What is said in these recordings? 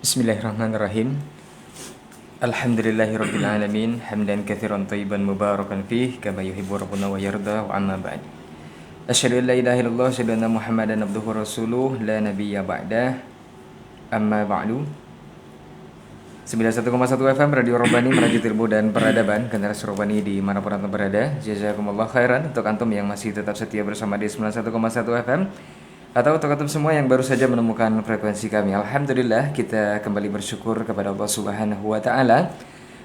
Bismillahirrahmanirrahim. Alhamdulillahirabbil alamin, hamdan katsiran thayyiban mubarakan fih kama yuhibbu rabbuna wa yarda wa amma ba'd. Asyhadu an la ilaha illallah, asyhadu anna Muhammadan abduhu rasuluh, la nabiyya ba'dah. Amma ba'du. 91,1 FM Radio Robbani, merajut ilmu dan peradaban, generasi Robbani di manapun antum berada. Jazakumullah khairan untuk antum yang masih tetap setia bersama di 91,1 FM, atau untuk antum semua yang baru saja menemukan frekuensi kami. Alhamdulillah, kita kembali bersyukur kepada Allah Subhanahu wa taala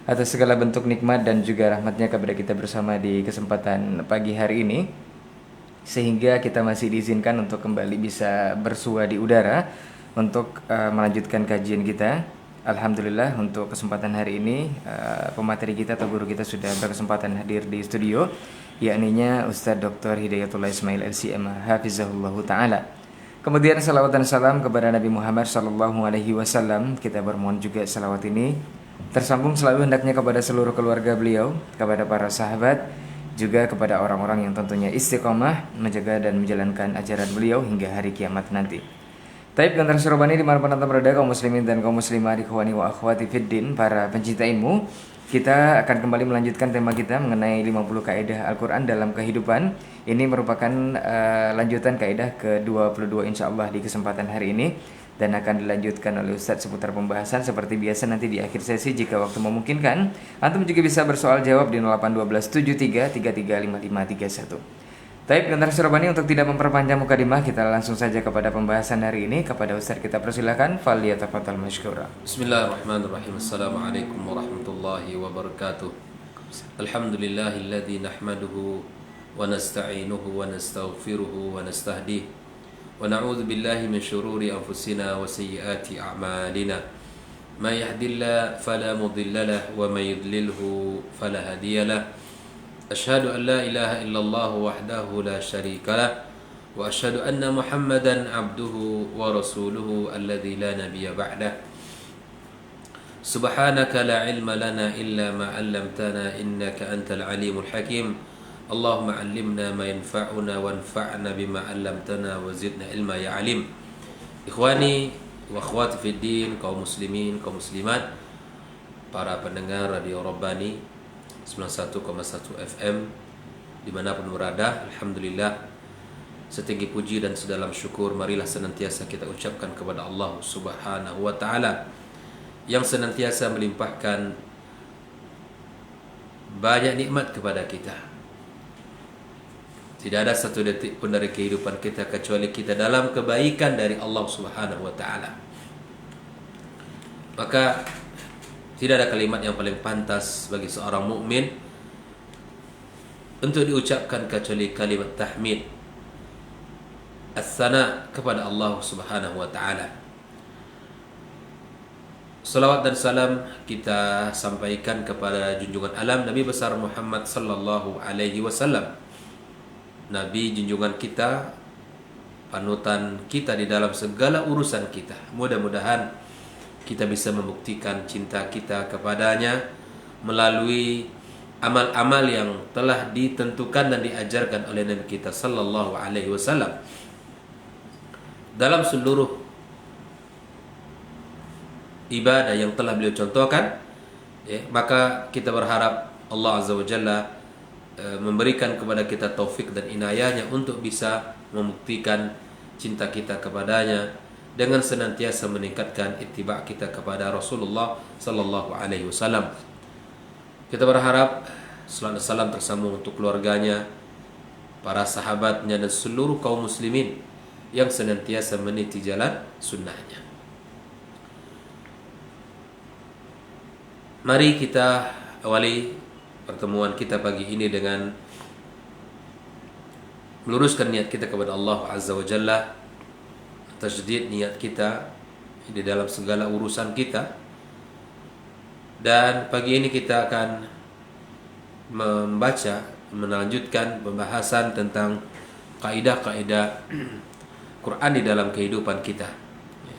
atas segala bentuk nikmat dan juga rahmatnya kepada kita bersama di kesempatan pagi hari ini, sehingga kita masih diizinkan untuk kembali bisa bersua di udara untuk melanjutkan kajian kita. Alhamdulillah, untuk kesempatan hari ini pemateri kita atau guru kita sudah berkesempatan hadir di studio, yakninya Ustadz Dr. Hidayatullah Ismail LCM Hafizahullahu Ta'ala. Kemudian salawat dan salam kepada Nabi Muhammad Sallallahu Alaihi Wasallam. Kita bermohon juga salawat ini tersambung selalu hendaknya kepada seluruh keluarga beliau, kepada para sahabat, juga kepada orang-orang yang tentunya istiqomah menjaga dan menjalankan ajaran beliau hingga hari kiamat nanti. Taib generasi Robbani dimanapun anda berada, kaum muslimin dan kaum muslimah, ikhwani wa akhwati fiddin, para pencinta ilmu, kita akan kembali melanjutkan tema kita mengenai 50 kaidah Al-Quran dalam kehidupan. Ini merupakan lanjutan kaidah ke-22 insyaallah di kesempatan hari ini, dan akan dilanjutkan oleh Ustadz seputar pembahasan seperti biasa nanti di akhir sesi jika waktu memungkinkan. Antum juga bisa bersoal jawab di 081273335531. Taib generasi Robbani, untuk tidak memperpanjang mukadimah, kita langsung saja kepada pembahasan hari ini. Kepada Ustaz kita persilakan, faliyatafadhal mashkura. Bismillahirrahmanirrahim. Assalamualaikum warahmatullahi wabarakatuh. Alhamdulillahilladzi nahmaduhu wa nasta'inuhu wa nastaghfiruhu wa nastahdih wa na'udzu billahi min syururi anfusina wa sayyiati a'malina. May yahdihillahu fala mudilla lahu wa may yudlilhu fala hadiyalah. Asyhadu an la ilaha illallah wahdahu la syarika lah wa asyhadu anna Muhammadan abduhu wa rasuluhu alladzi la nabiyya ba'dah. Subhanaka la ilma lana illa ma 'allamtana innaka antal alimul hakim. Allahumma 'allimna ma yanfa'una wanfa'na bima 'allamtana wa zidna ilma ya 'alim. Ikhwani wa akhwati fid din, kaum muslimin, kaum muslimat, para pendengar Radio Robbani 91,1 FM dimanapun berada, alhamdulillah, setinggi puji dan sedalam syukur marilah senantiasa kita ucapkan kepada Allah Subhanahu wa ta'ala yang senantiasa melimpahkan banyak nikmat kepada kita. Tidak ada satu detik pun dari kehidupan kita kecuali kita dalam kebaikan dari Allah Subhanahu wa ta'ala. Maka tidak ada kalimat yang paling pantas bagi seorang mukmin untuk diucapkan kecuali kalimat tahmid, as-sana kepada Allah Subhanahu wa ta'ala. Salawat dan salam kita sampaikan kepada junjungan alam Nabi besar Muhammad sallallahu alaihi wasallam, Nabi junjungan kita, panutan kita di dalam segala urusan kita. Mudah-mudahan kita bisa membuktikan cinta kita kepadanya melalui amal-amal yang telah ditentukan dan diajarkan oleh Nabi kita sallallahu alaihi wasallam dalam seluruh ibadah yang telah beliau contohkan. Maka kita berharap Allah Azza wa Jalla memberikan kepada kita taufik dan inayahnya untuk bisa membuktikan cinta kita kepadanya dengan senantiasa meningkatkan ittiba' kita kepada Rasulullah sallallahu alaihi wasallam. Kita berharap salawat dan salam tersambung untuk keluarganya, para sahabatnya, dan seluruh kaum muslimin yang senantiasa meniti jalan sunnahnya. Mari kita awali pertemuan kita pagi ini dengan meluruskan niat kita kepada Allah Azza wa Jalla, tajdid niat kita di dalam segala urusan kita. Dan pagi ini kita akan melanjutkan pembahasan tentang kaidah-kaidah Quran di dalam kehidupan kita.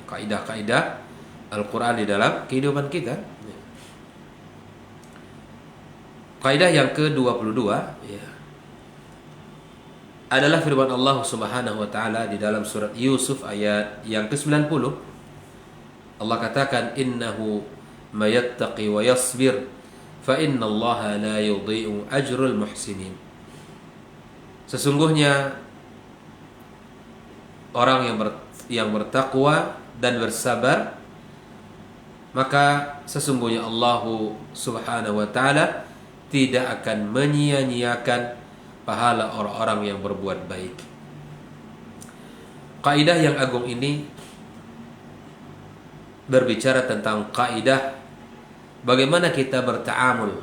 Kaidah-kaidah Al-Quran di dalam kehidupan kita. Kaidah yang ke-22 adalah firman Allah Subhanahu wa taala di dalam surat Yusuf ayat yang ke-90. Allah katakan innahu mayattaqi wa yasbir fa innallaha la yudhi'u ajrul muhsinin. Sesungguhnya orang yang bertakwa dan bersabar, maka sesungguhnya Allah Subhanahu wa taala tidak akan menyia-nyiakan pahala orang-orang yang berbuat baik. Kaidah yang agung ini berbicara tentang kaidah bagaimana kita berta'amul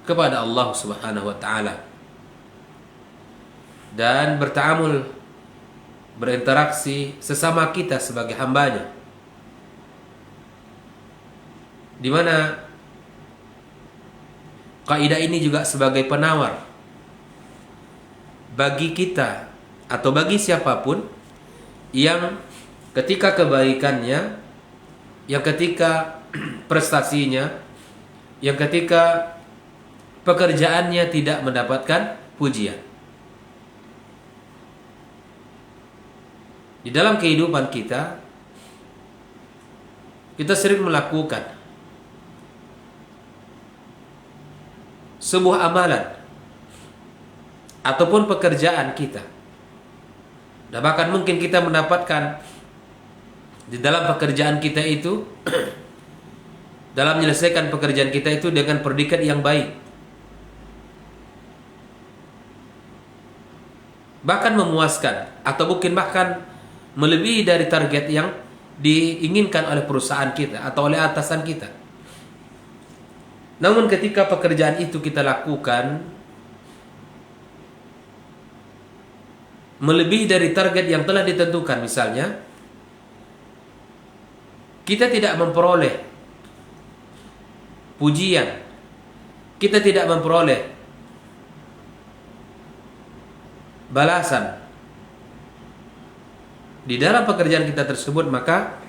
kepada Allah Subhanahu wa taala dan berta'amul, berinteraksi sesama kita sebagai hambanya, di mana kaidah ini juga sebagai penawar bagi kita atau bagi siapapun yang ketika kebaikannya, yang ketika prestasinya, yang ketika pekerjaannya tidak mendapatkan pujian. Di dalam kehidupan kita sering melakukan sebuah amalan ataupun pekerjaan kita, dan bahkan mungkin kita mendapatkan di dalam pekerjaan kita itu dalam menyelesaikan pekerjaan kita itu dengan predikat yang baik, bahkan memuaskan, atau mungkin bahkan melebihi dari target yang diinginkan oleh perusahaan kita atau oleh atasan kita. Namun ketika pekerjaan itu kita lakukan melebihi dari target yang telah ditentukan, misalnya kita tidak memperoleh pujian, kita tidak memperoleh balasan di dalam pekerjaan kita tersebut, maka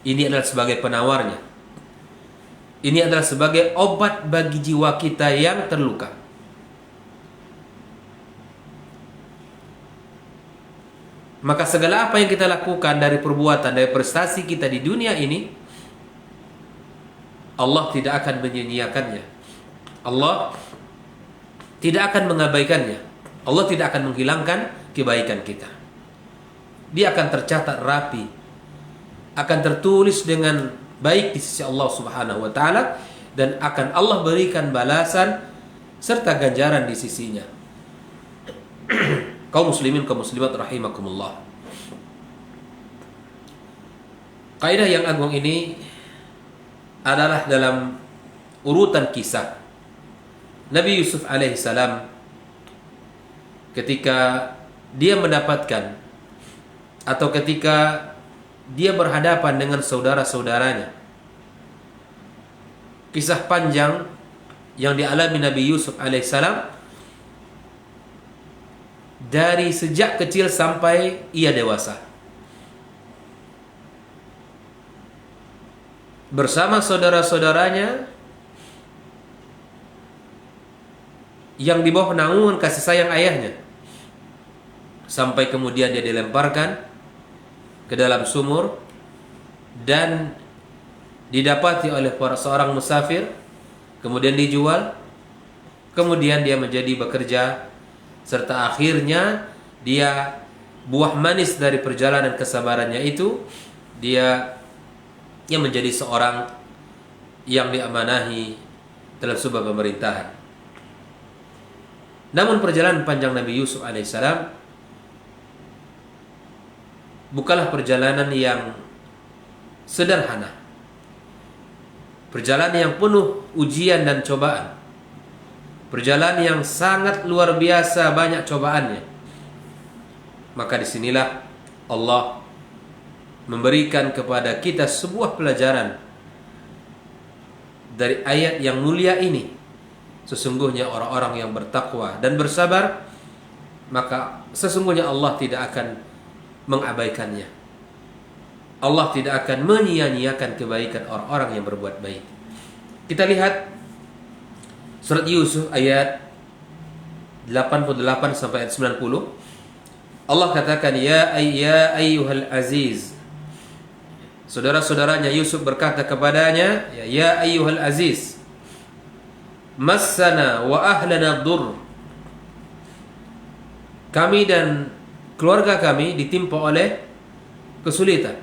ini adalah sebagai penawarnya. Ini adalah sebagai obat bagi jiwa kita yang terluka. Maka segala apa yang kita lakukan dari perbuatan, dari prestasi kita di dunia ini, Allah tidak akan menyia-nyiakannya. Allah tidak akan mengabaikannya. Allah tidak akan menghilangkan kebaikan kita. Dia akan tercatat rapi, akan tertulis dengan baik di sisi Allah Subhanahu wa taala, dan akan Allah berikan balasan serta ganjaran di sisinya. Kaum muslimin, kaum muslimat rahimakumullah. Kaidah yang agung ini adalah dalam urutan kisah Nabi Yusuf alaihissalam ketika dia mendapatkan atau ketika dia berhadapan dengan saudara-saudaranya. Kisah panjang yang dialami Nabi Yusuf alaihissalam dari sejak kecil sampai ia dewasa. Bersama saudara-saudaranya yang di bawah naungan kasih sayang ayahnya, sampai kemudian dia dilemparkan ke dalam sumur dan didapati oleh seorang musafir, kemudian dijual, kemudian dia menjadi bekerja, serta akhirnya dia buah manis dari perjalanan kesabarannya itu, dia yang menjadi seorang yang diamanahi dalam sebuah pemerintahan. Namun perjalanan panjang Nabi Yusuf alaihissalam bukanlah perjalanan yang sederhana. Perjalanan yang penuh ujian dan cobaan. Perjalanan yang sangat luar biasa banyak cobaannya. Maka disinilah Allah memberikan kepada kita sebuah pelajaran dari ayat yang mulia ini. Sesungguhnya orang-orang yang bertakwa dan bersabar, maka sesungguhnya Allah tidak akan mengabaikannya. Allah tidak akan menyia-nyiakan kebaikan orang-orang yang berbuat baik. Kita lihat surat Yusuf ayat 88 sampai ayat 90. Allah katakan, ya ayyuhal aziz saudara-saudaranya Yusuf berkata kepadanya, ya ayyuhal aziz, massana wa ahlana dur. Kami dan keluarga kami ditimpa oleh kesulitan,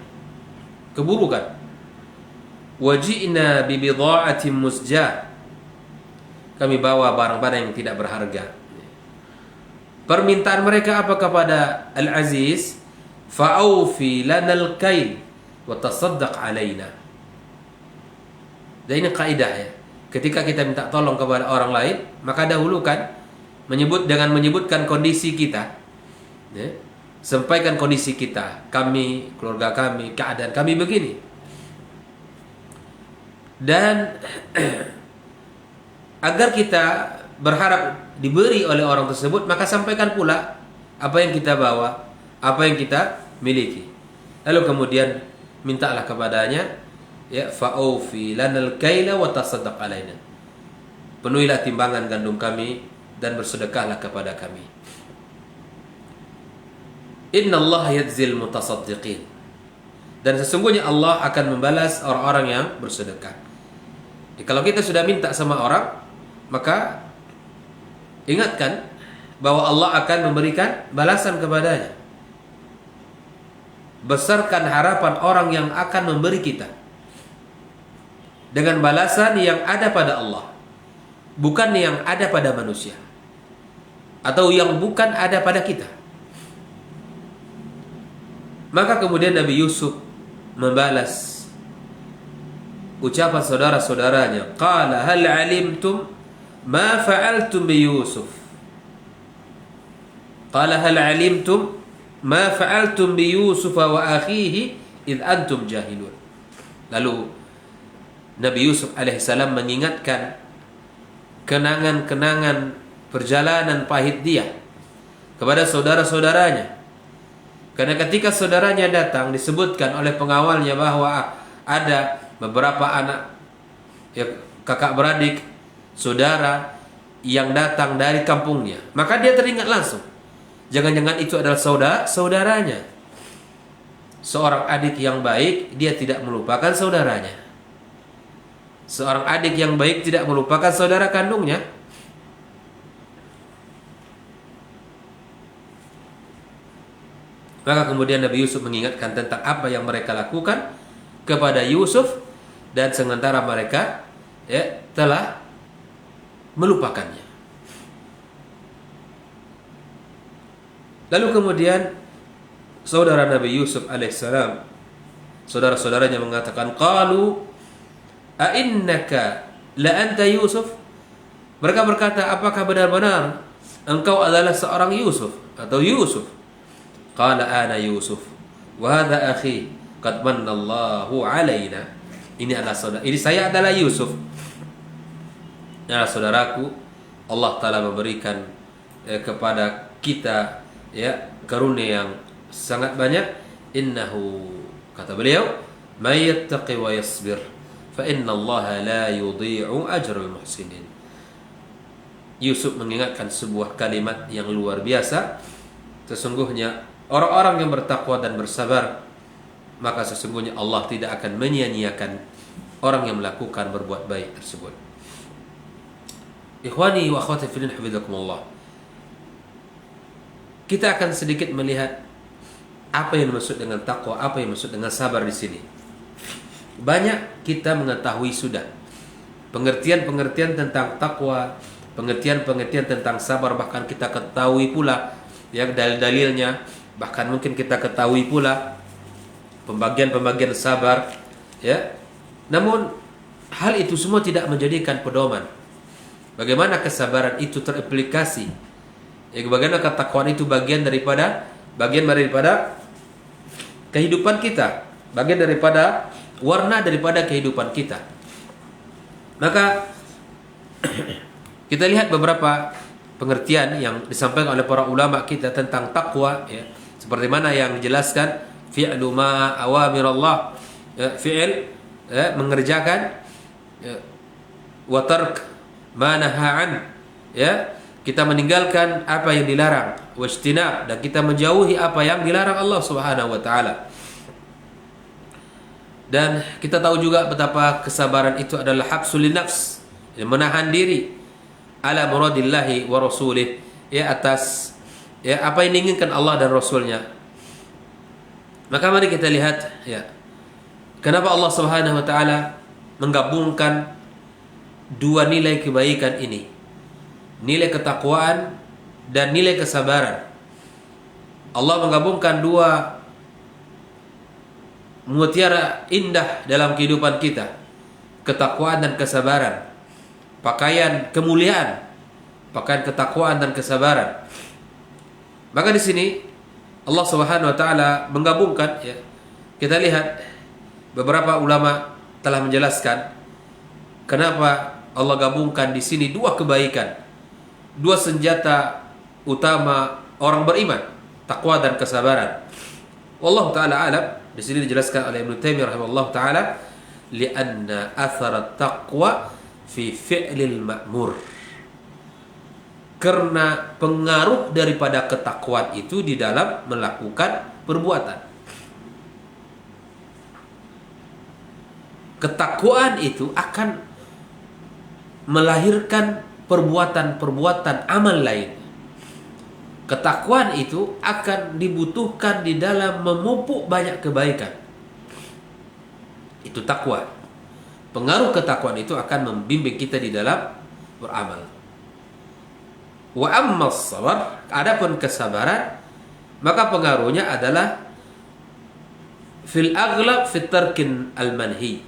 keburukan. Waji'na bi bidha'atin musjah. Kami bawa barang-barang yang tidak berharga. Permintaan mereka apa kepada Al-Aziz? Fa'awfi lanal kail wa tasaddaq alaina. Dan ini kaidah ya. Ketika kita minta tolong kepada orang lain, maka dahulukan menyebutkan kondisi kita. Ya. Sampaikan kondisi kita. Kami, keluarga kami, keadaan kami begini. Dan agar kita berharap diberi oleh orang tersebut, maka sampaikan pula apa yang kita bawa, apa yang kita miliki. Lalu kemudian mintalah kepadanya, ya, fa'aufi lanal kaila wa tasaddaq alaina. Penuhilah timbangan gandum kami dan bersedekahlah kepada kami. Innallaha yajzil mutasaddiqin. Dan sesungguhnya Allah akan membalas orang-orang yang bersedekah. Kalau kita sudah minta sama orang, maka ingatkan bahwa Allah akan memberikan balasan kepadanya. Besarkan harapan orang yang akan memberi kita dengan balasan yang ada pada Allah, bukan yang ada pada manusia, atau yang bukan ada pada kita. Maka kemudian Nabi Yusuf membalas ucapan saudara-saudaranya, qala hal alimtum ma fa'altum bi Yusuf. Qala hal alimtum ma fa'altum bi Yusuf wa akhihi id antum jahilun. Lalu Nabi Yusuf alaihissalam mengingatkan kenangan-kenangan perjalanan pahit dia kepada saudara-saudaranya. Karena ketika saudaranya datang, disebutkan oleh pengawalnya bahwa ada beberapa anak, ya, kakak beradik, saudara yang datang dari kampungnya. Maka dia teringat langsung, jangan-jangan itu adalah saudaranya. Seorang adik yang baik, dia tidak melupakan saudaranya. Seorang adik yang baik tidak melupakan saudara kandungnya. Maka kemudian Nabi Yusuf mengingatkan tentang apa yang mereka lakukan kepada Yusuf, dan sementara mereka, ya, telah melupakannya. Lalu kemudian saudara Nabi Yusuf alaihissalam, saudara-saudaranya mengatakan, qalu a'innaka la anta Yusuf. Mereka berkata, apakah benar-benar engkau adalah seorang Yusuf atau Yusuf? Qala ana Yusuf wa hadha akhi qad manallahu alaina. Ini saya adalah Yusuf. Nah, saudaraku, Allah Ta'ala memberikan kepada kita, ya, karunia yang sangat banyak. Innahu, kata beliau, may yattaqi wa yasbir fa innallaha la yudhi'u ajral muhsinin. Yusuf mengingatkan sebuah kalimat yang luar biasa. Sesungguhnya orang-orang yang bertakwa dan bersabar, maka sesungguhnya Allah tidak akan menyia-nyiakan orang yang melakukan berbuat baik tersebut. Ikhwani wa akhwati fillah, hafizakumullah. Kita akan sedikit melihat apa yang dimaksud dengan takwa, apa yang dimaksud dengan sabar di sini. Banyak kita mengetahui sudah pengertian-pengertian tentang takwa, pengertian-pengertian tentang sabar, bahkan kita ketahui pula, ya, dalil-dalilnya, bahkan mungkin kita ketahui pula pembagian-pembagian sabar, ya. Namun hal itu semua tidak menjadikan pedoman bagaimana kesabaran itu terimplikasi, ya, bagaimana ketakwaan itu bagian daripada kehidupan kita, bagian daripada warna daripada kehidupan kita. Maka kita lihat beberapa pengertian yang disampaikan oleh para ulama kita tentang takwa, ya, seperti mana yang dijelaskan, fi'lu ma awamirallah, ya, fi'il, ya, mengerjakan, ya, wa tark ma nahaan, ya, kita meninggalkan apa yang dilarang, wajtinab, dan kita menjauhi apa yang dilarang Allah Subhanahu wa taala. Dan kita tahu juga betapa kesabaran itu adalah habsul nafs, menahan diri ala muradillahi wa rasulih, ya atas ya apa yang diinginkan Allah dan Rasulnya. Maka mari kita lihat ya, kenapa Allah Subhanahu wa taala menggabungkan dua nilai kebaikan ini, nilai ketakwaan dan nilai kesabaran. Allah menggabungkan dua mutiara indah dalam kehidupan kita, ketakwaan dan kesabaran, pakaian kemuliaan, pakaian ketakwaan dan kesabaran. Maka di sini Allah Subhanahu wa taala menggabungkan ya. Kita lihat beberapa ulama telah menjelaskan kenapa Allah gabungkan di sini dua kebaikan, dua senjata utama orang beriman, takwa dan kesabaran. Wallahu taala alam. Di sini dijelaskan oleh Ibnu Taimiyah rahimahullah taala, li'anna athara taqwa fi fi'lil ma'mur. Karena pengaruh daripada ketakwaan itu di dalam melakukan perbuatan. Ketakwaan itu akan melahirkan perbuatan-perbuatan amal lain. Ketakwaan itu akan dibutuhkan di dalam memupuk banyak kebaikan. Itu takwa. Pengaruh ketakwaan itu akan membimbing kita di dalam beramal. Wa amma sabar, adapun kesabaran, maka pengaruhnya adalah fil aghlab fit tarkin al manhi.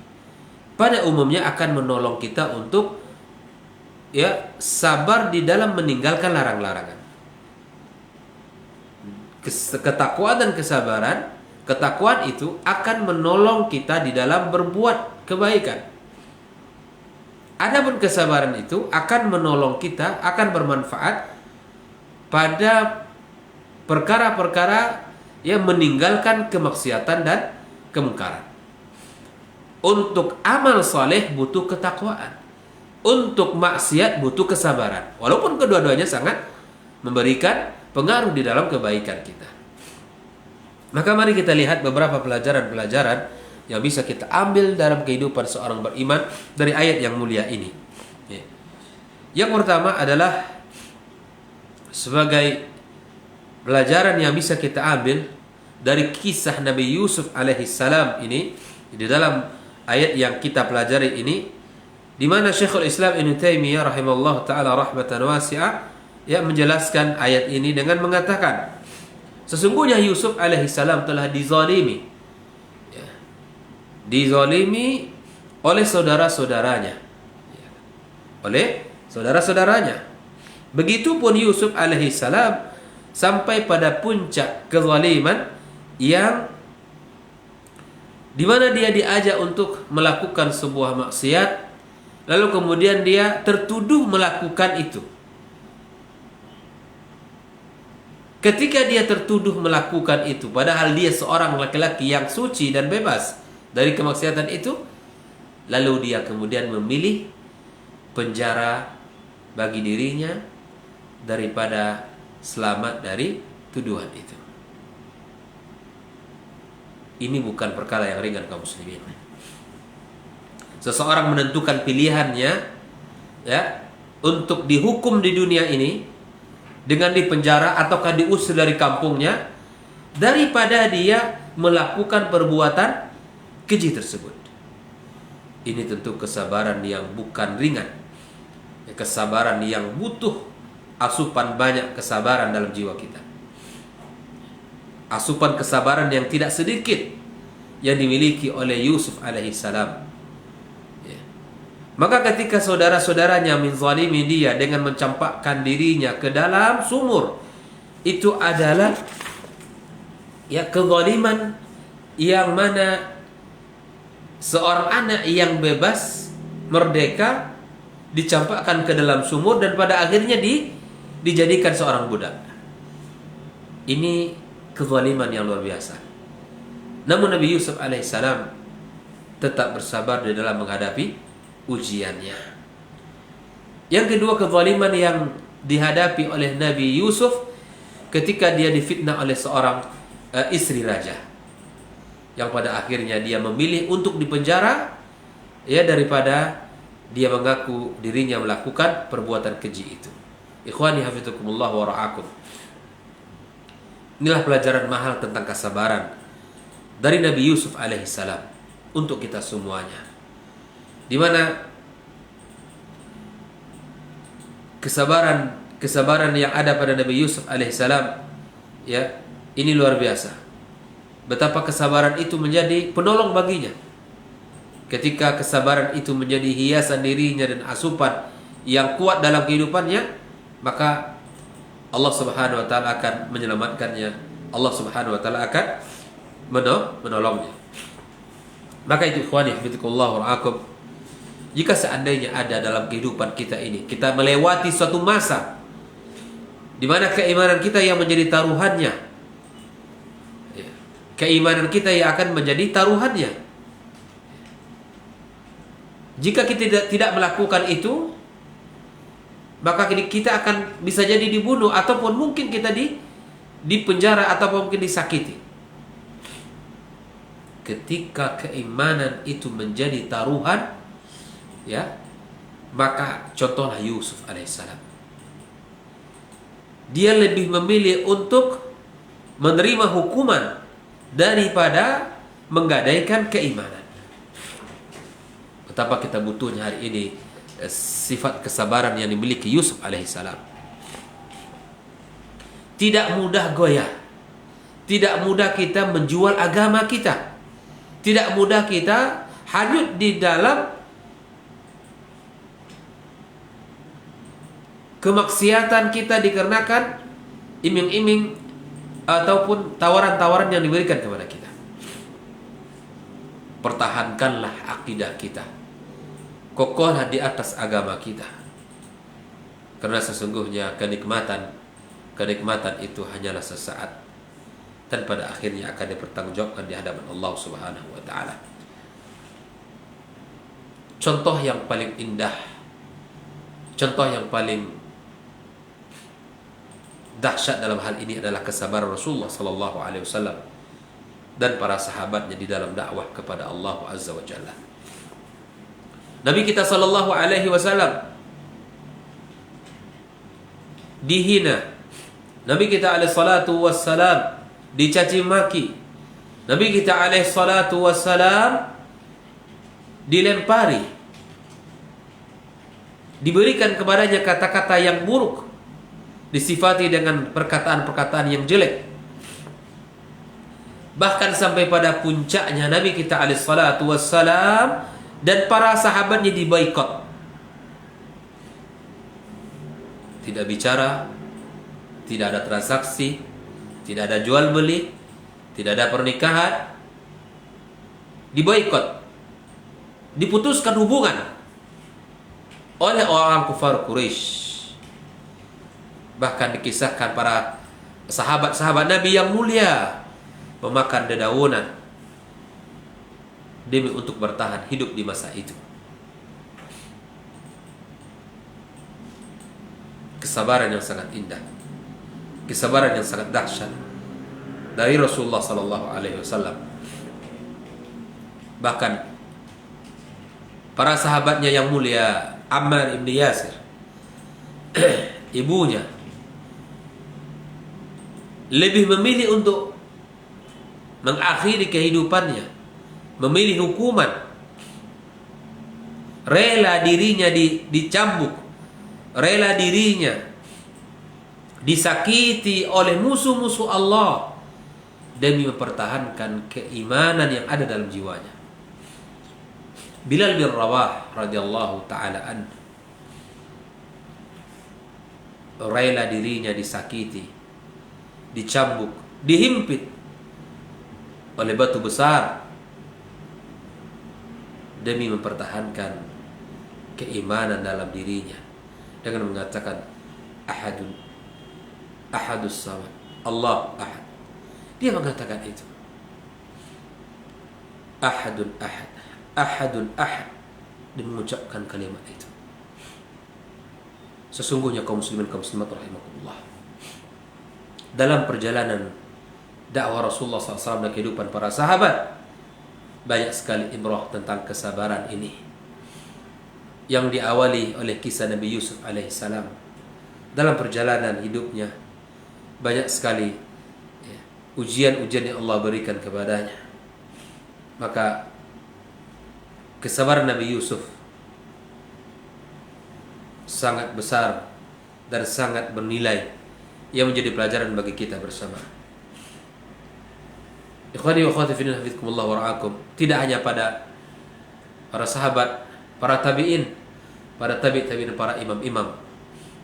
Pada umumnya akan menolong kita untuk ya sabar di dalam meninggalkan larang-larangan. Ketakwaan dan kesabaran, ketakwaan itu akan menolong kita di dalam berbuat kebaikan. Adapun kesabaran itu akan menolong kita, akan bermanfaat pada perkara-perkara yang meninggalkan kemaksiatan dan kemungkaran. Untuk amal soleh butuh ketakwaan, untuk maksiat butuh kesabaran. Walaupun kedua-duanya sangat memberikan pengaruh di dalam kebaikan kita. Maka mari kita lihat beberapa pelajaran-pelajaran yang bisa kita ambil dalam kehidupan seorang beriman dari ayat yang mulia ini. Yang pertama adalah sebagai pelajaran yang bisa kita ambil dari kisah Nabi Yusuf alaihissalam ini, di dalam ayat yang kita pelajari ini, di mana Syekhul Islam Ibnu Taimiyah rahimahullah taala rahmatan wasi'ah ya menjelaskan ayat ini dengan mengatakan, sesungguhnya Yusuf alaihissalam telah dizalimi, ya, dizalimi oleh saudara-saudaranya, ya, oleh saudara-saudaranya. Begitupun Yusuf alaihissalam sampai pada puncak kezaliman yang di mana dia diajak untuk melakukan sebuah maksiat, lalu kemudian dia tertuduh melakukan itu. Ketika dia tertuduh melakukan itu, padahal dia seorang laki-laki yang suci dan bebas dari kemaksiatan itu, lalu dia kemudian memilih penjara bagi dirinya daripada selamat dari tuduhan itu. Ini bukan perkara yang ringan kaum muslimin. Seseorang menentukan pilihannya ya untuk dihukum di dunia ini dengan dipenjara ataukah diusir dari kampungnya, daripada dia melakukan perbuatan keji tersebut. Ini tentu kesabaran yang bukan ringan, kesabaran yang butuh asupan banyak kesabaran dalam jiwa kita, asupan kesabaran yang tidak sedikit yang dimiliki oleh Yusuf alaihissalam. Maka ketika saudara-saudaranya menzalimi dia dengan mencampakkan dirinya ke dalam sumur, itu adalah ya kezaliman yang mana seorang anak yang bebas, merdeka, dicampakkan ke dalam sumur dan pada akhirnya dijadikan seorang budak. Ini kezaliman yang luar biasa. Namun Nabi Yusuf alaihissalam tetap bersabar di dalam menghadapi ujiannya. Yang kedua, kezaliman yang dihadapi oleh Nabi Yusuf ketika dia difitnah oleh seorang istri raja. yang pada akhirnya dia memilih untuk dipenjara ya daripada dia mengaku dirinya melakukan perbuatan keji itu. Ikhwani hafizakumullah wa ra'akum. Inilah pelajaran mahal tentang kesabaran dari Nabi Yusuf alaihissalam untuk kita semuanya. Di mana kesabaran yang ada pada Nabi Yusuf alaihissalam ya, ini luar biasa. Betapa kesabaran itu menjadi penolong baginya. Ketika kesabaran itu menjadi hiasan dirinya dan asupan yang kuat dalam kehidupannya, maka Allah Subhanahu wa taala akan menyelamatkannya. Allah Subhanahu wa taala akan menolongnya. Maka itu ikhwani hafizakumullah wa ra'akum, jika seandainya ada dalam kehidupan kita ini, kita melewati suatu masa di mana keimanan kita yang menjadi taruhannya, keimanan kita yang akan menjadi taruhannya. Jika kita tidak melakukan itu, maka kita akan bisa jadi dibunuh, ataupun mungkin kita di penjara, ataupun mungkin disakiti. Ketika keimanan itu menjadi taruhan, ya, maka contohlah Yusuf alaihissalam. Dia lebih memilih untuk menerima hukuman daripada menggadaikan keimanan. Betapa kita butuhnya hari ini sifat kesabaran yang dimiliki Yusuf alaihissalam. Tidak mudah goyah, tidak mudah kita menjual agama kita, tidak mudah kita hanyut di dalam kemaksiatan kita dikarenakan iming-iming ataupun tawaran-tawaran yang diberikan kepada kita. Pertahankanlah akidah kita, kokohlah di atas agama kita, karena sesungguhnya kenikmatan itu hanyalah sesaat, dan pada akhirnya akan dipertanggungjawabkan di hadapan Allah Subhanahu wa taala. Contoh yang paling indah, contoh yang paling dahsyat dalam hal ini adalah kesabaran Rasulullah sallallahu alaihi wasallam dan para sahabatnya di dalam dakwah kepada Allah Azza wa Jalla. Nabi kita sallallahu alaihi wasallam dihina, Nabi kita alaihi salatu wassalam dicaci maki, Nabi kita alaihi salatu wassalam dilempari, diberikan kepadanya kata-kata yang buruk, disifati dengan perkataan-perkataan yang jelek. Bahkan sampai pada puncaknya Nabi kita alaihi salatu wassalam dan para sahabatnya diboikot. Tidak bicara, tidak ada transaksi, tidak ada jual beli, tidak ada pernikahan. Diboikot, diputuskan hubungan oleh orang kufar Quraisy. Bahkan dikisahkan para sahabat-sahabat Nabi yang mulia memakan dedaunan demi untuk bertahan hidup di masa itu. Kesabaran yang sangat indah, kesabaran yang sangat dahsyat dari Rasulullah sallallahu alaihi wasallam. Bahkan para sahabatnya yang mulia, Ammar ibn Yasir, ibunya lebih memilih untuk mengakhiri kehidupannya, memilih hukuman, rela dirinya dicambuk, rela dirinya disakiti oleh musuh-musuh Allah demi mempertahankan keimanan yang ada dalam jiwanya. Bilal bin Rabah radhiyallahu taala anhu rela dirinya disakiti, dicambuk, dihimpit oleh batu besar demi mempertahankan keimanan dalam dirinya dengan mengatakan ahadus samad, Allah ahad. Dia mengatakan itu, ahadun ahad, dan mengucapkan kalimat itu. Sesungguhnya kaum muslimin kaum muslimat rahimakumullah, dalam perjalanan dakwah Rasulullah SAW dan kehidupan para sahabat, banyak sekali ibrah tentang kesabaran ini yang diawali oleh kisah Nabi Yusuf alaihissalam. Dalam perjalanan hidupnya banyak sekali ujian-ujian yang Allah berikan kepadanya. Maka kesabaran Nabi Yusuf sangat besar dan sangat bernilai yang menjadi pelajaran bagi kita bersama. Ikhwani wa akhwati fillah, hafizakumullah wa ra'akum. Tidak hanya pada para sahabat, para tabi'in, para tabi'in, para imam-imam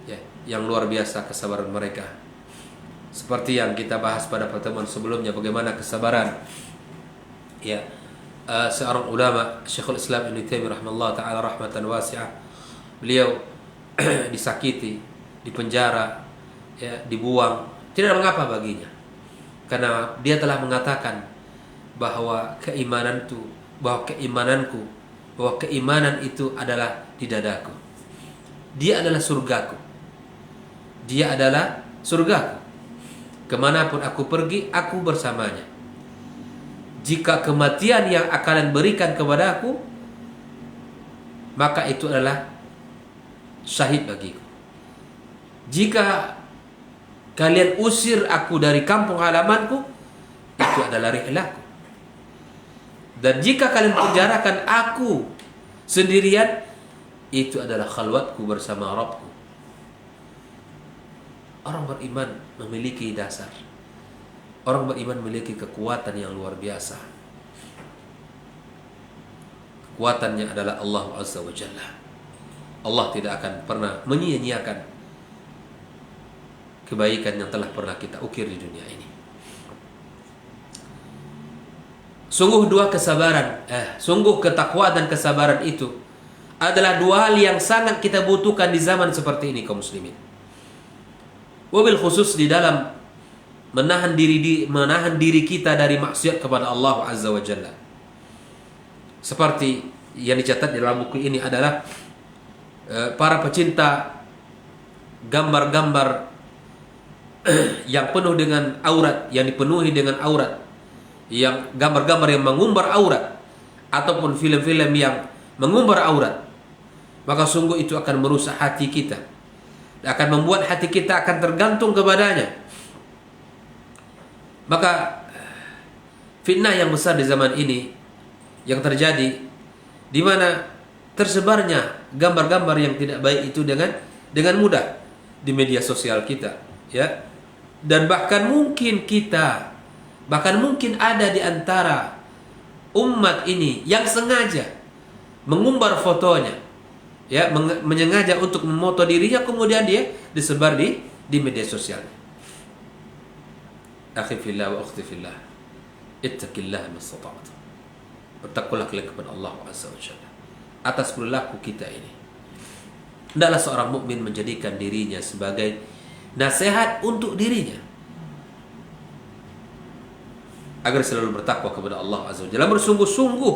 ya, yang luar biasa kesabaran mereka. Seperti yang kita bahas pada pertemuan sebelumnya, bagaimana kesabaran ya seorang ulama, Syekhul Islam Ibnu Taimiyah rahimahullah taala rahmatan wasi'ah. Beliau disakiti, dipenjara, ya, dibuang, tidak mengapa baginya, karena dia telah mengatakan bahwa keimanan itu adalah di dadaku. Dia adalah surgaku. Dia adalah surgaku. Kemanapun aku pergi, aku bersamanya. Jika kematian yang akan berikan kepada aku, maka itu adalah syahid bagiku. Jika kalian usir aku dari kampung halamanku, itu adalah rihlahku. Dan jika kalian penjarakan aku sendirian, itu adalah khalwatku bersama Rabbku. Orang beriman memiliki dasar. Orang beriman memiliki kekuatan yang luar biasa. Kekuatannya adalah Allah Azza wa Jalla. Allah tidak akan pernah menyia-nyiakan kebaikan yang telah pernah kita ukir di dunia ini. Sungguh sungguh ketakwaan dan kesabaran itu adalah dua hal yang sangat kita butuhkan di zaman seperti ini, kaum muslimin. Wabil khusus di dalam menahan diri kita dari maksiat kepada Allah Azza wa Jalla. Seperti yang dicatat di dalam buku ini adalah para pecinta gambar-gambar yang penuh dengan aurat, yang dipenuhi dengan aurat, yang gambar-gambar yang mengumbar aurat, ataupun film-film yang mengumbar aurat, maka sungguh itu akan merusak hati kita, akan membuat hati kita akan tergantung kepadanya. Maka fitnah yang besar di zaman ini yang terjadi, di mana tersebarnya gambar-gambar yang tidak baik itu dengan mudah di media sosial kita, ya. Dan bahkan mungkin ada di antara umat ini yang sengaja mengumbar fotonya, ya, menyengaja untuk memoto dirinya, kemudian dia disebar di media sosial. Akhi fillah wa ukhti fillah, ittaqillah mastata'ta. Bertakwalah kepada Allah Azza wa Jalla atas perilaku kita ini. Hendaklah seorang mukmin menjadikan dirinya sebagai nasihat untuk dirinya agar selalu bertakwa kepada Allah Azza wa Jalla, bersungguh-sungguh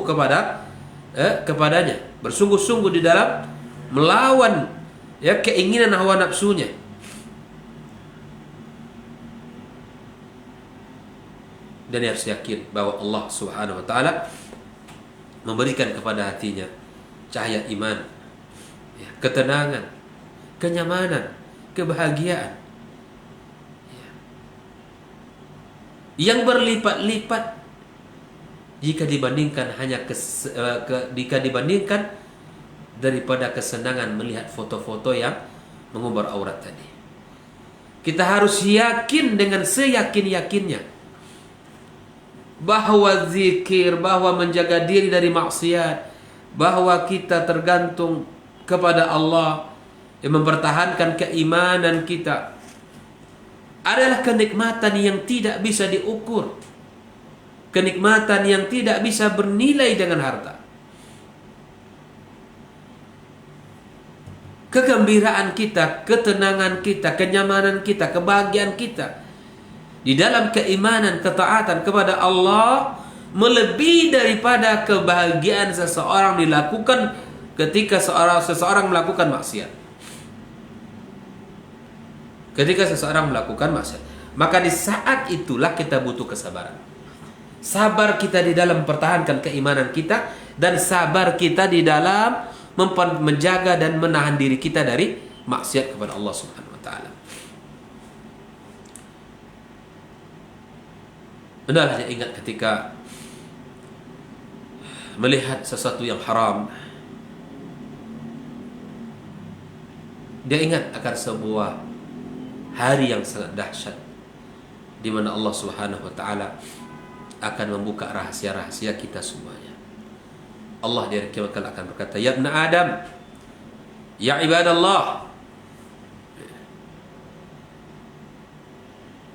kepadanya, bersungguh-sungguh di dalam melawan, ya, keinginan hawa nafsunya. Dan dia harus yakin bahwa Allah Subhanahu wa taala memberikan kepada hatinya cahaya iman, ya, ketenangan, kenyamanan, kebahagiaan, ya, yang berlipat-lipat jika dibandingkan daripada kesenangan melihat foto-foto yang mengumbar aurat tadi. Kita harus yakin dengan seyakin-yakinnya bahwa zikir, bahwa menjaga diri dari maksiat, bahwa kita tergantung kepada Allah, yang mempertahankan keimanan kita, adalah kenikmatan yang tidak bisa diukur, kenikmatan yang tidak bisa bernilai dengan harta. Kegembiraan kita, ketenangan kita, kenyamanan kita, kebahagiaan kita di dalam keimanan, ketaatan kepada Allah melebihi daripada kebahagiaan seseorang dilakukan ketika seseorang melakukan maksiat. Ketika seseorang melakukan maksiat, maka di saat itulah kita butuh kesabaran. Sabar kita di dalam mempertahankan keimanan kita, dan sabar kita di dalam menjaga dan menahan diri kita dari maksiat kepada Allah Subhanahu wa taala. Hendaklah dia ingat ketika melihat sesuatu yang haram, dia ingat akan sebuah hari yang sangat dahsyat di mana Allah Subhanahu wa taala akan membuka rahasia-rahasia kita semuanya. Allah di hari kiamat akan berkata, "Ya ibna Adam, ya ibadallah,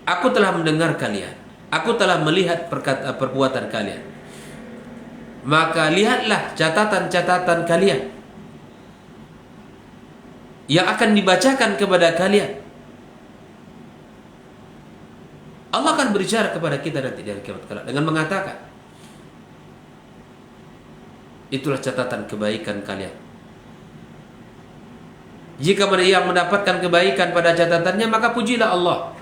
aku telah mendengar kalian, aku telah melihat perbuatan kalian. Maka lihatlah catatan-catatan kalian yang akan dibacakan kepada kalian." Allah akan berbicara kepada kita nanti di hari kiamat kelak dengan mengatakan, itulah catatan kebaikan kalian. Jika yang mendapatkan kebaikan pada catatannya, maka pujilah Allah.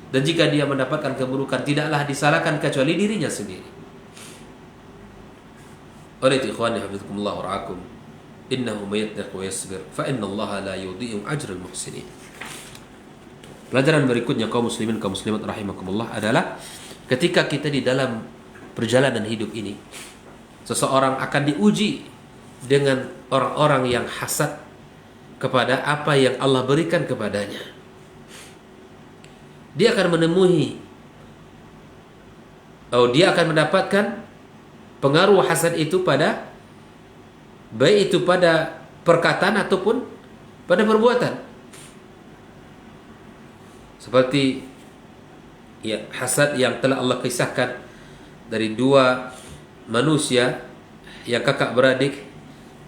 Dan jika dia mendapatkan keburukan, tidaklah disalahkan kecuali dirinya sendiri. Oleh itu ikhwani hafizakumullah wa ra'akum, innahu may yattaqi wa yasbir fa innallaha la yudhi'u ajral muhsinin. Pelajaran berikutnya kaum muslimin kaum muslimat rahimakumullah adalah ketika kita di dalam perjalanan hidup ini, seseorang akan diuji dengan orang-orang yang hasad kepada apa yang Allah berikan kepadanya. Dia akan dia akan mendapatkan pengaruh hasad itu pada, baik itu pada perkataan ataupun pada perbuatan. Seperti hasad yang telah Allah kisahkan dari dua manusia yang kakak beradik.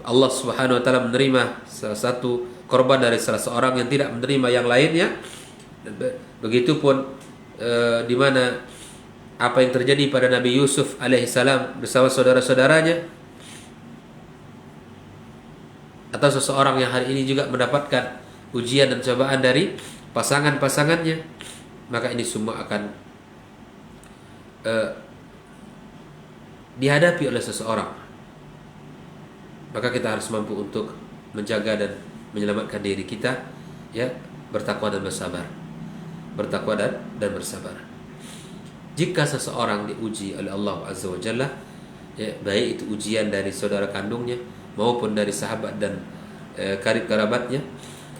Allah Subhanahu wa taala menerima salah satu korban dari salah seorang yang tidak menerima yang lainnya. Begitupun di mana apa yang terjadi pada Nabi Yusuf alaihissalam bersama saudara-saudaranya, atau seseorang yang hari ini juga mendapatkan ujian dan cobaan dari pasangan-pasangannya, maka ini semua akan dihadapi oleh seseorang. Maka kita harus mampu untuk menjaga dan menyelamatkan diri kita, ya, bertakwa dan bersabar. Bertakwa dan bersabar. Jika seseorang diuji oleh Allah Azza wa Jalla, ya, baik itu ujian dari saudara kandungnya maupun dari sahabat dan karib kerabatnya,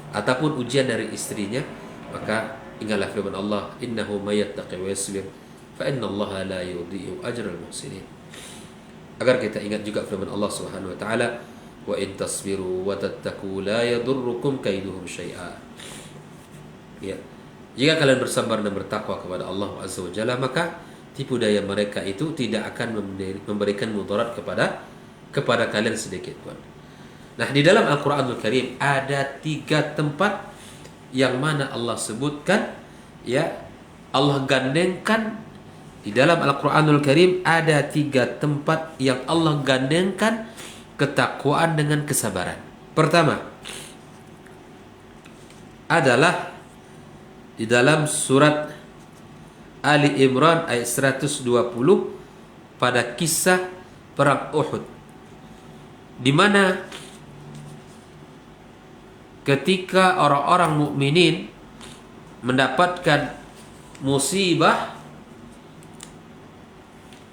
ataupun ujian dari istrinya, maka ingatlah firman Allah, innahu may yattaqi wa yasbir fa innallaha la yudhi'u ajral muhsinin. Agar kita ingat juga firman Allah Subhanahu wa taala, wa in tasbiru wa tattaqu la yadurrukum kaiduhum syai'a. Ya. Jika kalian bersabar dan bertakwa kepada Allah Azza wa Jalla, maka tipu daya mereka itu tidak akan memberikan mudarat kepada kalian sedikit pun. Nah, di dalam Al-Qur'anul Karim ada 3 tempat yang mana Allah sebutkan, ya, Allah gandengkan. Di dalam Al-Quranul Karim ada 3 tempat yang Allah gandengkan ketakwaan dengan kesabaran. Pertama adalah di dalam surat Ali Imran ayat 120 pada kisah perang Uhud, di mana ketika orang-orang mukminin mendapatkan musibah,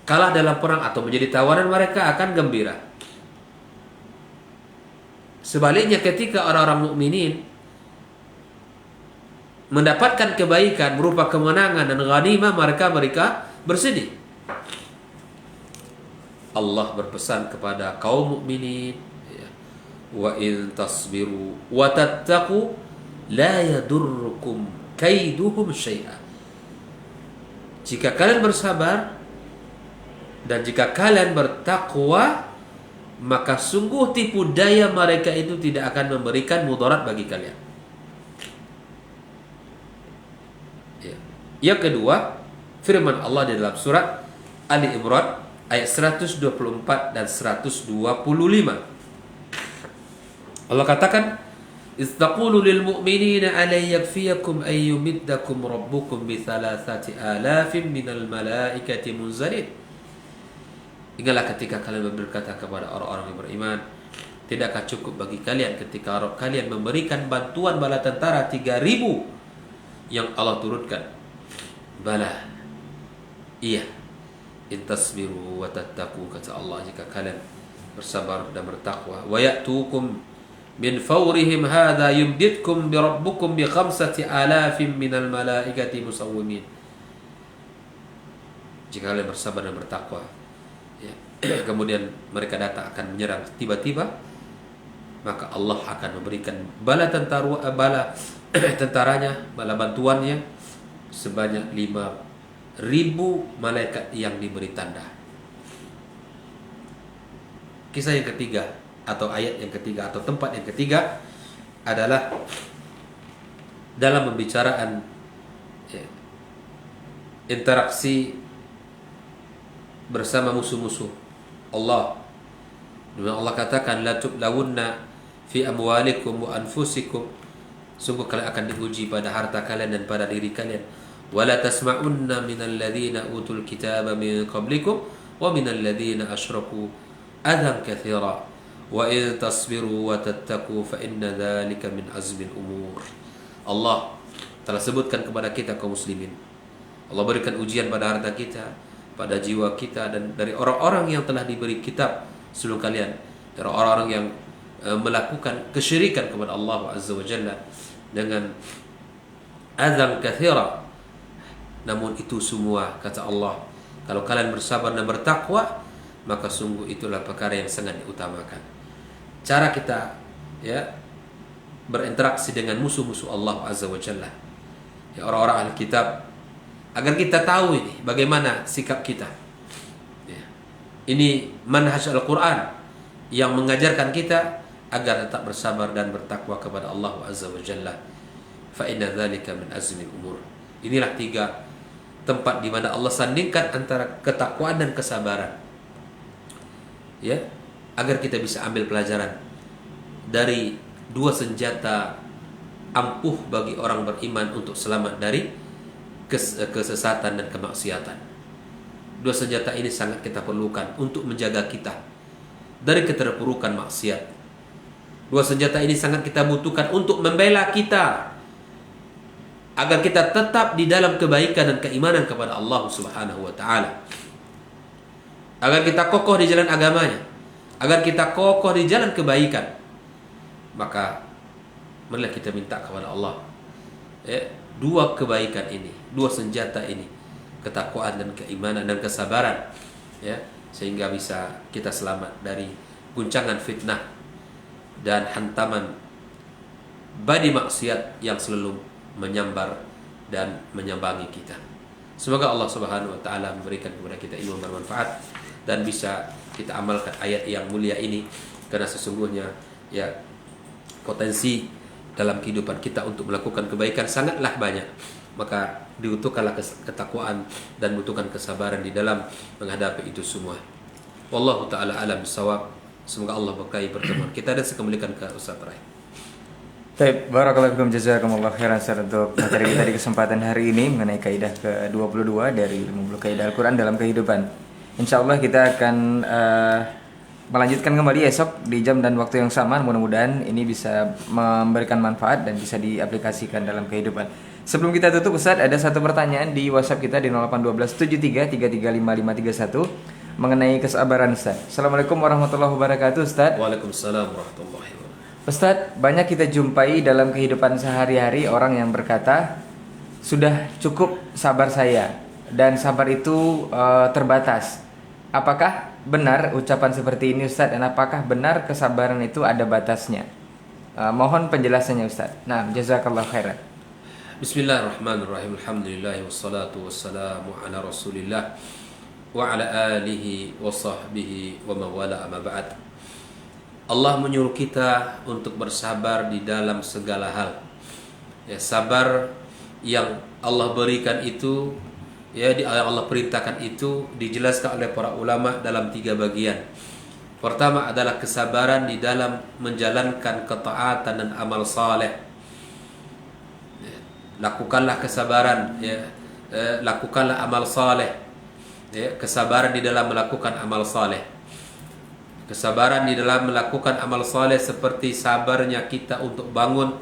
kalah dalam perang atau menjadi tawanan, mereka akan gembira. Sebaliknya ketika orang-orang mukminin mendapatkan kebaikan berupa kemenangan dan ghanimah, mereka bersedih. Allah berpesan kepada kaum mukminin, ya, wa in tasbiru wa tattaqu la yadurrukum kaiduhum syai'a. Jika kalian bersabar dan jika kalian bertakwa, maka sungguh tipu daya mereka itu tidak akan memberikan mudarat bagi kalian. Ya. Yang kedua, firman Allah di dalam surat Ali Imran ayat 124 dan 125. Allah katakan, "Istaqulu lil mu'minina alay yakfiyakum ay yumiddakum rabbukum bi 3,000 minal malaikati munzalin." Ingatlah ketika kalian berkata kepada orang-orang yang beriman, tidakkah cukup bagi kalian ketika kalian memberikan bantuan bala tentara 3.000 yang Allah turunkan? Bala, iya. In tasbiru wa tattaqu, kata Allah, jika kalian bersabar dan bertakwa. Wa ya'tukum min fawrihim hadha yumdidkum bi rabbukum bi 5,000 minal malaikati musawwimin. Jika kalian bersabar dan bertakwa, ya, kemudian mereka datang akan menyerang tiba-tiba, maka Allah akan memberikan bala tentaranya, bala bantuannya sebanyak 5.000 malaikat yang diberi tanda. Kisah yang ketiga atau ayat yang ketiga atau tempat yang ketiga adalah dalam pembicaraan, ya, interaksi bersama musuh-musuh Allah. Dimana Allah katakan, la tublawunna fi amwalikum wa anfusikum, sungguh kalian akan diuji pada harta kalian dan pada diri kalian. Wala tasma'unna minal ladzina utul kitaba min qablikum wa minal ladzina asyraku adhan katsira wa in tasbiru wa tattaqu fa inna dzalika min azmil umur. Allah telah sebutkan kepada kita kaum muslimin, Allah berikan ujian pada harta kita, pada jiwa kita, dan dari orang-orang yang telah diberi kitab sebelum kalian, dari orang-orang yang melakukan kesyirikan kepada Allah Azza wa Jalla dengan adzan katsira. Namun itu semua, kata Allah, kalau kalian bersabar dan bertakwa, maka sungguh itulah perkara yang sangat diutamakan. Cara kita, ya, berinteraksi dengan musuh-musuh Allah Azza wa Jalla, ya, orang-orang ahli kitab, agar kita tahu ini bagaimana sikap kita, ya. Ini manhaj Al-Quran yang mengajarkan kita agar tetap bersabar dan bertakwa kepada Allah Azza wa Jalla. Fa inna dzalika min azmil umur. Inilah 3 tempat di mana Allah sandingkan antara ketakwaan dan kesabaran, ya, agar kita bisa ambil pelajaran dari 2 senjata ampuh bagi orang beriman untuk selamat dari kesesatan dan kemaksiatan. 2 senjata ini sangat kita perlukan untuk menjaga kita dari keterpurukan maksiat. 2 senjata ini sangat kita butuhkan untuk membela kita agar kita tetap di dalam kebaikan dan keimanan kepada Allah Subhanahu wa taala. Agar kita kokoh di jalan agamanya, agar kita kokoh di jalan kebaikan. Maka marilah kita minta kepada Allah, ya, 2 kebaikan ini, 2 senjata ini, ketakwaan dan keimanan dan kesabaran, ya, sehingga bisa kita selamat dari guncangan fitnah dan hantaman badi maksiat yang selalu menyambar dan menyambangi kita. Semoga Allah Subhanahu wa taala memberikan kepada kita ilmu bermanfaat dan bisa kita amalkan ayat yang mulia ini, karena sesungguhnya, ya, potensi dalam kehidupan kita untuk melakukan kebaikan sangatlah banyak. Maka dibutuhkanlah ketakwaan dan butuhkan kesabaran di dalam menghadapi itu semua. Wallahu taala alam bisawab. Semoga Allah berkahi pertemuan kita dan sekembalikan ke Ustaz Rai. Baik, barakallahu fikum, jazakumullah khairan Ustaz untuk materi kita di kesempatan hari ini mengenai kaidah ke-22 dari 50 kaidah Al-Quran dalam kehidupan. Insyaallah kita akan melanjutkan kembali esok di jam dan waktu yang sama. Mudah-mudahan ini bisa memberikan manfaat dan bisa diaplikasikan dalam kehidupan. Sebelum kita tutup, Ustaz, ada satu pertanyaan di WhatsApp kita di 081273335531 mengenai kesabaran, Ustaz. Assalamualaikum warahmatullahi wabarakatuh, Ustaz. Waalaikumsalam warahmatullahi wabarakatuh. Ustadz, banyak kita jumpai dalam kehidupan sehari-hari orang yang berkata, sudah cukup sabar saya, dan sabar itu terbatas. Apakah benar ucapan seperti ini, Ustadz? Dan apakah benar kesabaran itu ada batasnya? Mohon penjelasannya, Ustadz. Nah, jazakallah khairan. Bismillahirrahmanirrahim. Alhamdulillah wassalatu wassalamu ala Rasulillah wa ala alihi wa sahbihi wa mawala amma ba'd. Allah menyuruh kita untuk bersabar di dalam segala hal. Ya, sabar yang Allah berikan itu, ya, Allah perintahkan itu dijelaskan oleh para ulama dalam 3 bagian. Pertama adalah kesabaran di dalam menjalankan ketaatan dan amal saleh. Ya, lakukanlah kesabaran, ya, lakukanlah amal saleh Ya, kesabaran di dalam melakukan amal saleh. Kesabaran di dalam melakukan amal saleh seperti sabarnya kita untuk bangun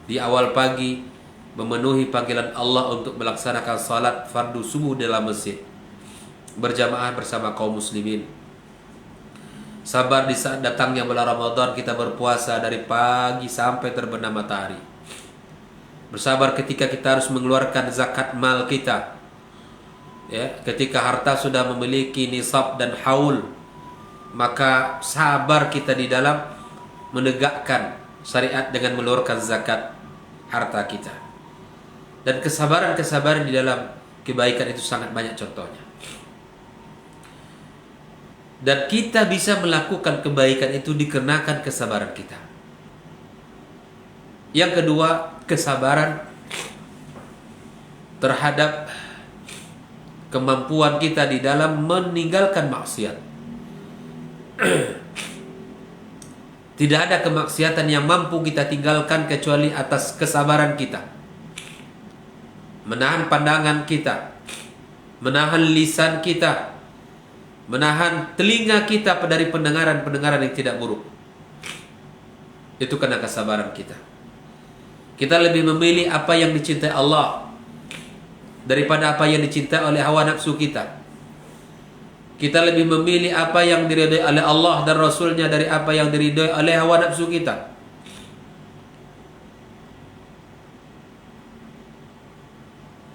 di awal pagi, memenuhi panggilan Allah untuk melaksanakan salat fardu subuh dalam masjid, berjamaah bersama kaum muslimin. Sabar di saat datangnya bulan Ramadan, kita berpuasa dari pagi sampai terbenam matahari. Bersabar ketika kita harus mengeluarkan zakat mal kita. Ya, ketika harta sudah memiliki nisab dan haul, maka sabar kita di dalam menegakkan syariat dengan mengeluarkan zakat harta kita. Dan kesabaran-kesabaran di dalam kebaikan itu sangat banyak contohnya. Dan kita bisa melakukan kebaikan itu dikarenakan kesabaran kita. Yang kedua, kesabaran terhadap kemampuan kita di dalam meninggalkan maksiat. Tidak ada kemaksiatan yang mampu kita tinggalkan kecuali atas kesabaran kita. Menahan pandangan kita, menahan lisan kita, menahan telinga kita dari pendengaran-pendengaran yang tidak buruk. Itu karena kesabaran kita. Kita lebih memilih apa yang dicintai Allah daripada apa yang dicintai oleh hawa nafsu kita. Kita lebih memilih apa yang diridhai oleh Allah dan Rasulnya dari apa yang diridhai oleh hawa nafsu kita.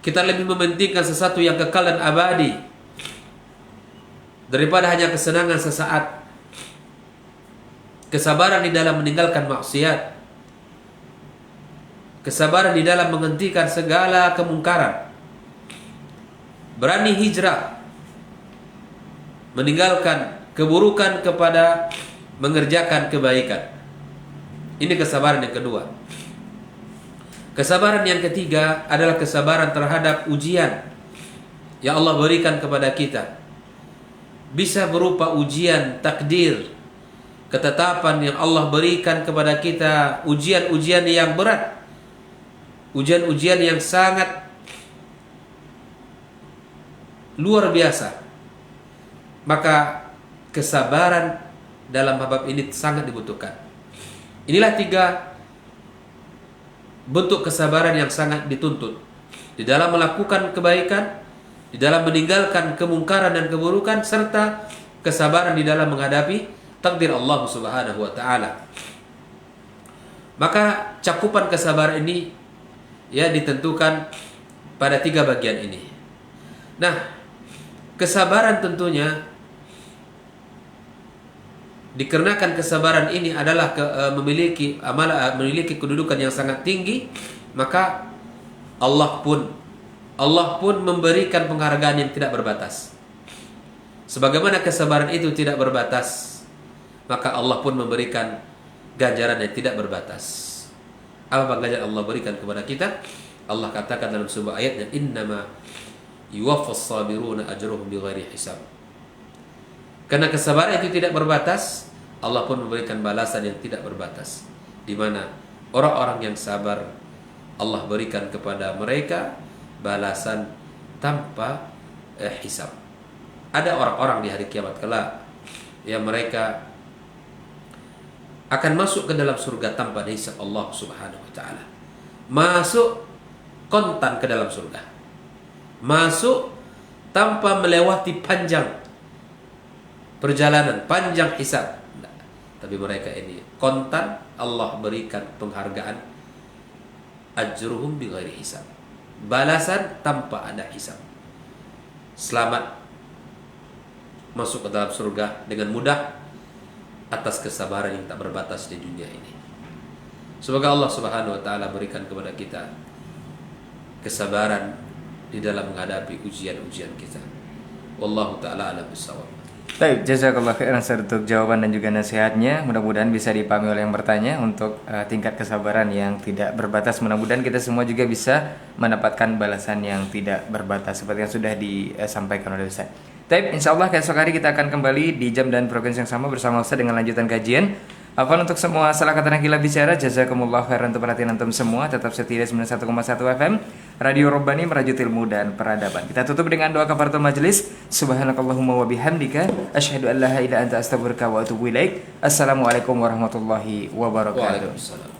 Kita lebih mementingkan sesuatu yang kekal dan abadi daripada hanya kesenangan sesaat. Kesabaran di dalam meninggalkan maksiat, kesabaran di dalam menghentikan segala kemungkaran, berani hijrah, meninggalkan keburukan kepada mengerjakan kebaikan. Ini kesabaran yang kedua. Kesabaran yang ketiga adalah kesabaran terhadap ujian yang Allah berikan kepada kita. Bisa berupa ujian takdir, ketetapan yang Allah berikan kepada kita, ujian-ujian yang berat, ujian-ujian yang sangat luar biasa. Maka kesabaran dalam bab ini sangat dibutuhkan. Inilah 3 bentuk kesabaran yang sangat dituntut di dalam melakukan kebaikan, di dalam meninggalkan kemungkaran dan keburukan, serta kesabaran di dalam menghadapi takdir Allah Subhanahu wa taala. Maka cakupan kesabaran ini ya ditentukan pada 3 bagian ini. Nah, kesabaran tentunya dikarenakan kesabaran ini adalah memiliki kedudukan yang sangat tinggi, maka Allah pun memberikan penghargaan yang tidak berbatas. Sebagaimana kesabaran itu tidak berbatas, maka Allah pun memberikan ganjaran yang tidak berbatas. Apa ganjaran Allah berikan kepada kita? Allah katakan dalam sebuah ayatnya, innama yuwaffas sabiruna ajruhum bighairi hisab. Karena kesabaran itu tidak berbatas, Allah pun memberikan balasan yang tidak berbatas, di mana orang-orang yang sabar, Allah berikan kepada mereka balasan tanpa hisab. Ada orang-orang di hari kiamat kelak yang mereka akan masuk ke dalam surga tanpa hisab Allah Subhanahu wa taala. Masuk kontan ke dalam surga. Masuk tanpa melewati panjang perjalanan, panjang hisab. Tapi mereka ini kontan, Allah berikan penghargaan ajruhum bighairi hisab. Balasan tanpa ada hisab. Selamat masuk ke dalam surga dengan mudah atas kesabaran yang tak berbatas di dunia ini. Semoga Allah Subhanahu wa taala berikan kepada kita kesabaran di dalam menghadapi ujian-ujian kita. Wallahu taala a'lam bissawab. Baik, jazakallah khairan untuk jawaban dan juga nasihatnya. Mudah-mudahan bisa dipahami oleh yang bertanya untuk tingkat kesabaran yang tidak berbatas. Mudah-mudahan kita semua juga bisa mendapatkan balasan yang tidak berbatas seperti yang sudah disampaikan oleh Ustaz. Baik, insya Allah esok hari kita akan kembali di jam dan frekuensi yang sama bersama Ustaz dengan lanjutan kajian Afwan untuk semua salah kata dan gila bicara. Jazakumullah khairan untuk perhatian antum semua. Tetap setia di 91,1 FM Radio Robbani merajut ilmu dan peradaban. Kita tutup dengan doa kafaratul majelis. Subhanakallahumma wa bihamdika asyhadu an la ilaha illa anta astaghfiruka wa atubu ilaik. Assalamualaikum warahmatullahi wabarakatuh. Waalaikumsalam.